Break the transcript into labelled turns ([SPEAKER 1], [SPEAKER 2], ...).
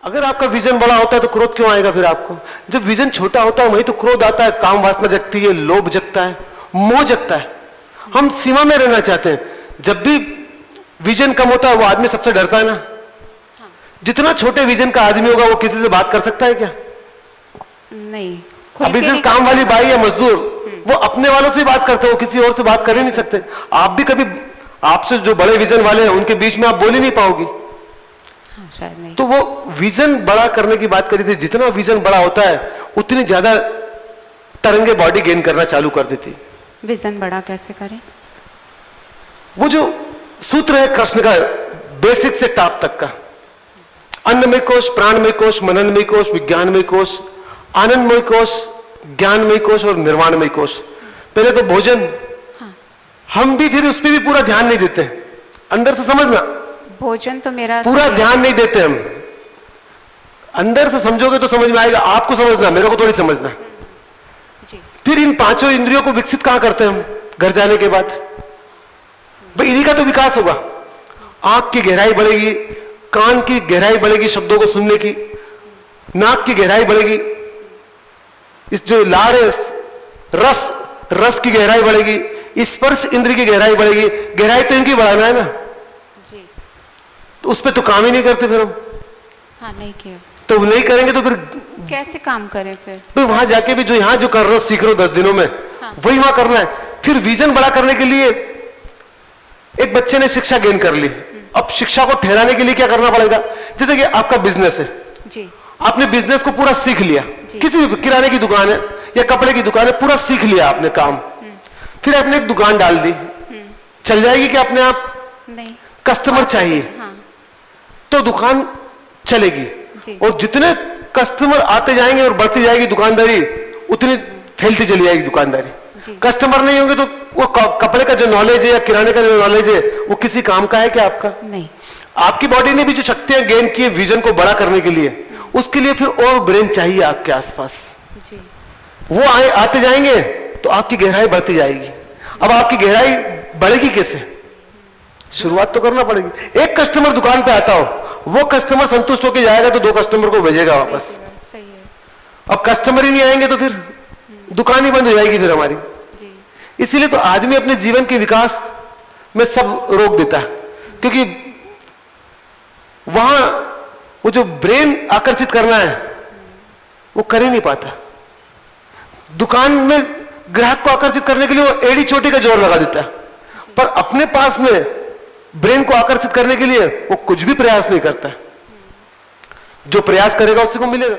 [SPEAKER 1] अगर आपका विजन बड़ा होता है तो क्रोध क्यों आएगा फिर आपको? जब विजन छोटा होता है वही तो क्रोध आता है, काम वासना जगती है, लोभ जगता है, मोह जगता है। हम सीमा में रहना चाहते हैं। जब भी विजन कम होता है वो आदमी सबसे डरता है ना। जितना छोटे विजन का आदमी होगा वो किसी से बात कर सकता है क्या?
[SPEAKER 2] नहीं।
[SPEAKER 1] अभी जिस काम वाली बाई या मजदूर वो अपने वालों से बात करते हो, किसी और से बात कर ही नहीं सकते। आप भी कभी आपसे जो बड़े विजन वाले हैं उनके बीच में आप बोल ही नहीं पाओगी।
[SPEAKER 2] शायद नहीं।
[SPEAKER 1] तो वो विजन बड़ा करने की बात करी थी। जितना विजन बड़ा होता है उतनी ज्यादा तरंगे बॉडी गेन करना चालू कर देती।
[SPEAKER 2] विजन बड़ा कैसे करें?
[SPEAKER 1] वो जो सूत्र है कृष्ण का, बेसिक से टॉप तक का, अन्नमय कोश, प्राणमय कोश, मननमय कोश, विज्ञानमय कोश, आनंदमय कोश, ज्ञानमय कोश और निर्वाणमय कोश। पहले तो भोजन,
[SPEAKER 2] हाँ।
[SPEAKER 1] हम भी फिर उस पर भी पूरा ध्यान नहीं देते। अंदर से समझना,
[SPEAKER 2] भोजन तो मेरा
[SPEAKER 1] पूरा ध्यान नहीं देते हम। अंदर से समझोगे तो समझ में आएगा। आपको समझना, मेरे को थोड़ी समझना।
[SPEAKER 2] जी।
[SPEAKER 1] फिर इन पांचों इंद्रियों को विकसित कहां करते हैं हम? घर जाने के बाद भाई इन्हीं का तो विकास होगा। आंख की गहराई बढ़ेगी, कान की गहराई बढ़ेगी शब्दों को सुनने की, नाक की गहराई बढ़ेगी, इस जो लाड़ है रस की गहराई बढ़ेगी, स्पर्श इंद्र की गहराई बढ़ेगी। गहराई तो इनकी बढ़ाना है ना
[SPEAKER 2] जी।
[SPEAKER 1] तो उस पर तो काम ही नहीं करते फिर हम।
[SPEAKER 2] हाँ, नहीं किया
[SPEAKER 1] तो नहीं करेंगे तो फिर
[SPEAKER 2] कैसे काम करें फिर?
[SPEAKER 1] तो वहां जाके भी जो यहां जो कर रहे हो सीख रहे हो 10 दिनों में,
[SPEAKER 2] हाँ।
[SPEAKER 1] वही वहां करना है। फिर विजन बड़ा करने के लिए एक बच्चे ने शिक्षा गेन कर ली, अब शिक्षा को ठहराने के लिए क्या करना पड़ेगा? जैसे कि आपका बिजनेस है
[SPEAKER 2] जी।
[SPEAKER 1] आपने बिजनेस को पूरा सीख लिया, किसी भी किराने की दुकान है या कपड़े की दुकान है, पूरा सीख लिया आपने काम। फिर आपने एक दुकान डाल दी, चल जाएगी क्या अपने आप?
[SPEAKER 2] नहीं।
[SPEAKER 1] कस्टमर चाहिए।
[SPEAKER 2] हाँ।
[SPEAKER 1] तो दुकान चलेगी
[SPEAKER 2] जी।
[SPEAKER 1] और जितने कस्टमर आते जाएंगे और बढ़ती जाएगी दुकानदारी, उतनी फैलती चली जाएगी दुकानदारी। कस्टमर नहीं होंगे तो वो कपड़े का जो नॉलेज है या किराने का जो नॉलेज है वो किसी काम का है क्या आपका?
[SPEAKER 2] नहीं।
[SPEAKER 1] आपकी बॉडी ने भी जो शक्तियां गेन की है विजन को बड़ा करने के लिए, उसके लिए फिर और ब्रेन चाहिए आपके आसपास।
[SPEAKER 2] जी।
[SPEAKER 1] वो आते जाएंगे तो आपकी गहराई बढ़ती जाएगी। अब आपकी गहराई बढ़ेगी कैसे? शुरुआत तो करना पड़ेगी। एक कस्टमर दुकान पे आता हो, वो कस्टमर संतुष्ट होकर जाएगा तो 2 कस्टमर को भेजेगा वापस।
[SPEAKER 2] सही है।
[SPEAKER 1] अब कस्टमर ही नहीं आएंगे तो फिर दुकान ही बंद हो जाएगी फिर हमारी। इसीलिए तो आदमी अपने जीवन के विकास में सब रोक देता है, क्योंकि वहां वो जो ब्रेन आकर्षित करना है वो कर ही नहीं पाता। दुकान में ग्राहक को आकर्षित करने के लिए वो एड़ी चोटी का जोर लगा देता है, पर अपने पास में ब्रेन को आकर्षित करने के लिए वो कुछ भी प्रयास नहीं करता। जो प्रयास करेगा उसी को मिलेगा।